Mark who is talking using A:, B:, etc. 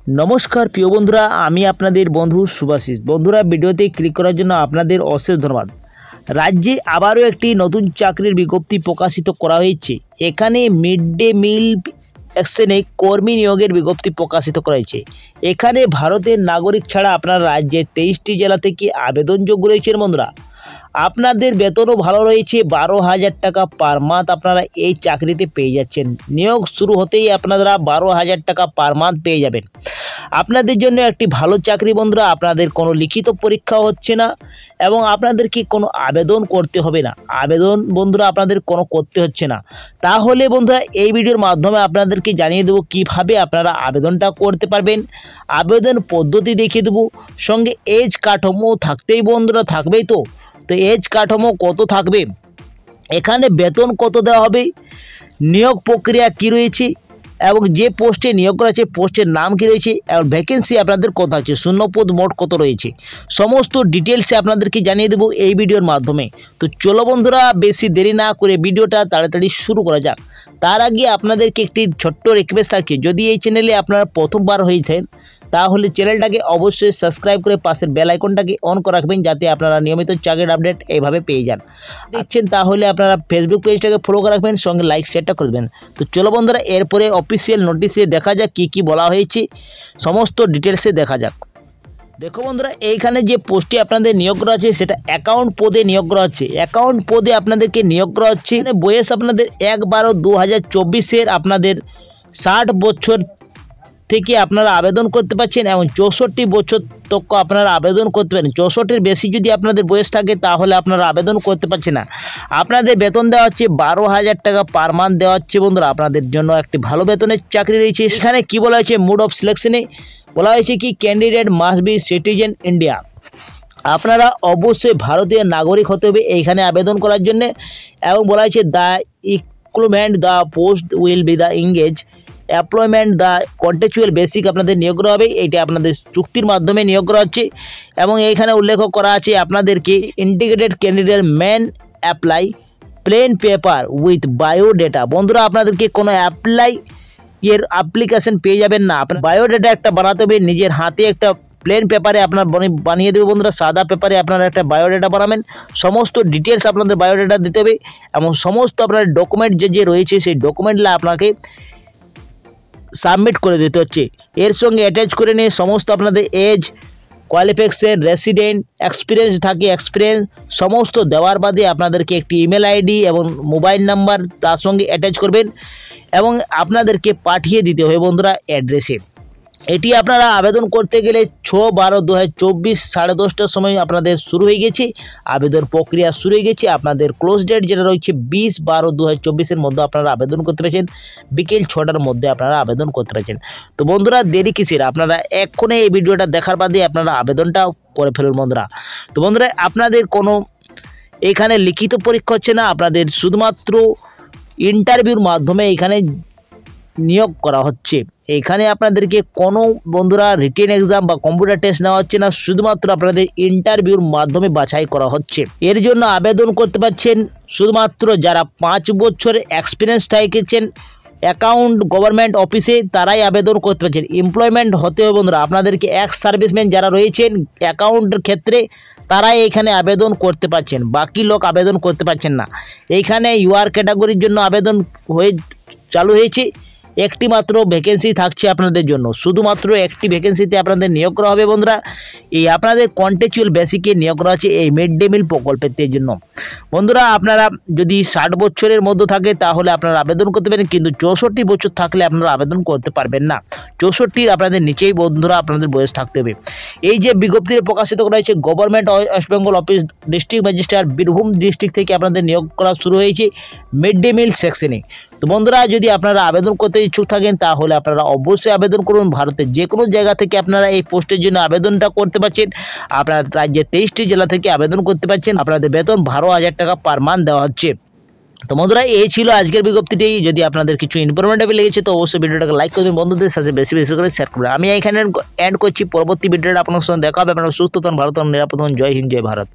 A: নমস্কার প্রিয় বন্ধুরা, আমি আপনাদের বন্ধু সুভাষিস। বন্ধুরা, ভিডিওতে ক্লিক করার জন্য আপনাদের অশেষ ধন্যবাদ। রাজ্যে আবারও একটি নতুন চাকরির বিজ্ঞপ্তি প্রকাশিত করা হয়েছে। এখানে মিড ডে মিল সেকশনে কর্মী নিয়োগের বিজ্ঞপ্তি প্রকাশিত করা হয়েছে। এখানে ভারতের নাগরিক ছাড়া আপনার রাজ্যের 23টি জেলা থেকে আবেদনযোগ্য রয়েছেন। বন্ধুরা, আপনাদের বেতনও ভালো রয়েছে, 12,000 টাকা পার মান্থ আপনারা এই চাকরিতে পেয়ে যাচ্ছেন। নিয়োগ শুরু হতেই আপনারা 12,000 টাকা পার মান্থ পেয়ে যাবেন। আপনাদের জন্য একটি ভালো চাকরি বন্ধুরা। আপনাদের কোনো লিখিত পরীক্ষা হচ্ছে না এবং আপনাদেরকে কোনো আবেদন করতে হবে না। আবেদন বন্ধুরা আপনাদের কোনো করতে হচ্ছে না। তাহলে বন্ধুরা, এই ভিডিওর মাধ্যমে আপনাদেরকে জানিয়ে দেবো কীভাবে আপনারা আবেদনটা করতে পারবেন। আবেদন পদ্ধতি দেখিয়ে দেবো, সঙ্গে এজ কাঠামো থাকতেই বন্ধুরা, থাকবেই তো এজ কাঠামো কত থাকবে, এখানে বেতন কত দেওয়া হবে, নিয়োগ প্রক্রিয়া কি রয়েছে এবং যে পোস্টে নিয়োগ করা আছে পোস্টের নাম কি রয়েছে এবং ভ্যাকেন্সি আপনাদের কত আছে, শূন্যপদ মোট কত রয়েছে, সমস্ত ডিটেলসে আপনাদেরকে জানিয়ে দেবো এই ভিডিওর মাধ্যমে। তো চলো বন্ধুরা, বেশি দেরি না করে ভিডিওটা তাড়াতাড়ি শুরু করা যাক। তার আগে আপনাদেরকে একটি ছোট্ট রিকোয়েস্ট থাকছে, যদি এই চ্যানেলে আপনারা প্রথমবার হয়েছেন তাহলে চ্যানেলটাকে অবশ্যই সাবস্ক্রাইব করে পাশের বেল আইকনটাকে অন করে রাখবেন, যাতে আপনারা নিয়মিত চাকরির আপডেট এইভাবে পেয়ে যান। দেখছেন তাহলে আপনারা ফেসবুক পেজটাকে ফলো করে রাখবেন, সঙ্গে লাইক শেয়ারটা করে দেবেন। তো চলো বন্ধুরা, এরপরে অফিসিয়াল নোটিশে দেখা যাক কি কি বলা হয়েছে, সমস্ত ডিটেলসে দেখা যাক। দেখো বন্ধুরা, এইখানে যে পোস্টে আপনাদের নিয়োগ করা আছে সেটা অ্যাকাউন্ট পদে নিয়োগ করা হচ্ছে। অ্যাকাউন্ট পদে আপনাদেরকে নিয়োগ করা হচ্ছে। বয়স আপনাদের 1/12/2024 আপনাদের 60 বছর থেকে আপনারা আবেদন করতে পারছেন এবং 64 বছর তক আপনারা আবেদন করতে পারেন। 64-এর বেশি যদি আপনাদের বয়স থাকে তাহলে আপনারা আবেদন করতে পারছেন না। আপনাদের বেতন দেওয়া হচ্ছে 12,000 টাকা পার মান্থ দেওয়া হচ্ছে। বন্ধুরা, আপনাদের জন্য একটি ভালো বেতনের চাকরি রয়েছে। এখানে কি বলা হয়েছে, মোড অফ সিলেকশনে বলা হয়েছে কি candidate must be citizen India. আপনারা অবশ্যই ভারতীয় নাগরিক হতে হবে এইখানে আবেদন করার জন্য। এবং বলা হয়েছে the employment the post will be the engage employment the contractual basic আপনাদের নিয়োগ করা হবে। এইটা আপনাদের চুক্তির মাধ্যমে নিয়োগ করা হচ্ছে। এবং এইখানে উল্লেখ করা আছে আপনাদেরকে integrated candidate man apply plane paper with biodata. বন্ধুরা, আপনাদেরকে কোনো অ্যাপ্লিকেশন পেয়ে যাবেন না। আপনার বায়োডেটা একটা বানাতে হবে নিজের হাতে, একটা প্লেন পেপারে আপনার বানিয়ে দেবে। বন্ধুরা, সাদা পেপারে আপনারা একটা বায়োডেটা বানাবেন। সমস্ত ডিটেলস আপনাদের বায়োডেটা দিতে হবে এবং সমস্ত আপনার ডকুমেন্ট যে রয়েছে সেই ডকুমেন্টগুলো আপনাকে সাবমিট করে দিতে হচ্ছে। এর সঙ্গে অ্যাটাচ করে নিয়ে সমস্ত আপনাদের এজ, কোয়ালিফিকেশন, রেসিডেন্ট, এক্সপিরিয়েন্স থাকে এক্সপিরিয়েন্স সমস্ত দেওয়ার বাদে আপনাদেরকে একটি ইমেল আইডি এবং মোবাইল নাম্বার তার সঙ্গে অ্যাটাচ করবেন এবং আপনাদেরকে পাঠিয়ে দিতে হবে বন্ধুরা অ্যাড্রেসে। এটি আপনারা আবেদন করতে গেলে 6/12/2024 10:30টার সময় আপনাদের শুরু হয়ে গেছে, আবেদন প্রক্রিয়া শুরু হয়ে গেছে। আপনাদের ক্লোজ ডেট যেটা রয়েছে 20/12/2024-এর মধ্যে আপনারা আবেদন করতে পারছেন। বিকেল 6টার মধ্যে আপনারা আবেদন করতে পারছেন। তো বন্ধুরা, দেরি কিসের, আপনারা এক্ষুনি এই ভিডিওটা দেখার বাদে আপনারা আবেদনটা করে ফেলুন বন্ধুরা। তো বন্ধুরা, আপনাদের কোনো এখানে লিখিত পরীক্ষা হচ্ছে না, আপনাদের শুধুমাত্র ইন্টারভিউর মাধ্যমে এখানে নিয়োগ করা হচ্ছে। এখানে আপনাদেরকে কোনো বন্ধুরা রিটেন এক্সাম বা কম্পিউটার টেস্ট নেওয়া হচ্ছে না, শুধুমাত্র আপনাদের ইন্টারভিউর মাধ্যমে বাছাই করা হচ্ছে। এর জন্য আবেদন করতে পারছেন শুধুমাত্র যারা 5 বছরের এক্সপিরিয়েন্স থাকেছেন অ্যাকাউন্ট গভর্নমেন্ট অফিসে, তারাই আবেদন করতে পারছেন। এমপ্লয়মেন্ট হতে হবে বন্ধুরা, আপনাদেরকে এক্স সার্ভিসম্যান যারা রয়েছেন অ্যাকাউন্টের ক্ষেত্রে তারাই এখানে আবেদন করতে পারছেন, বাকি লোক আবেদন করতে পারছেন না। এইখানে ইউআর ক্যাটাগরির জন্য আবেদন চালু হয়েছে। একটি মাত্র ভ্যাকেন্সি থাকছে আপনাদের জন্য, শুধুমাত্র একটি ভ্যাকেন্সিতে আপনাদের নিয়োগ করা হবে বন্ধুরা। এই আপনাদের কন্ট্রাকচুয়াল বেসিকে নিয়োগ করা আছে এই মিড ডে মিল প্রকল্পের জন্য। বন্ধুরা, আপনারা যদি 60 বছরের মধ্যে থাকে তাহলে আপনারা আবেদন করতে পারেন, কিন্তু 64 বছর থাকলে আপনারা আবেদন করতে পারবেন না। 64 আপনাদের নিচেই বন্ধুরা আপনাদের বয়স থাকতে হবে। এই যে বিজ্ঞপ্তিতে প্রকাশিত করা হয়েছে, government West Bengal office district magistrate Birbhum district থেকে আপনাদের নিয়োগ করা শুরু হয়েছে মিড ডে মিল সেকশনে। তো বন্ধুরা, যদি আপনারা আবেদন করতে ইচ্ছুক থাকেন তাহলে আপনারা অবশ্যই আবেদন করুন। ভারতের যে কোনো জায়গা থেকে আপনারা এই পোস্টের জন্য আবেদনটা করতে পারছেন। আপনার রাজ্যের 23টি জেলা থেকে আবেদন করতে পারছেন। আপনাদের বেতন 12,000 টাকা পার মান্থ দেওয়া হচ্ছে। তো বন্ধুরা, এই ছিল আজকের বিজ্ঞপ্তিটি। যদি আপনাদের কিছু ইনফরমেটিভ লেগেছে তো অবশ্যই ভিডিওটাকে লাইক করবেন, বন্ধুদের সাথে বেশি বেশি করে শেয়ার করবেন। আমি এখানে এন্ড করছি, পরবর্তী ভিডিওটা আপনার সঙ্গে দেখা হবে। আপনারা সুস্থ থাকুন, ভালো থাকুন, নিরাপদ থাকুন। জয় হিন্দ, জয় ভারত।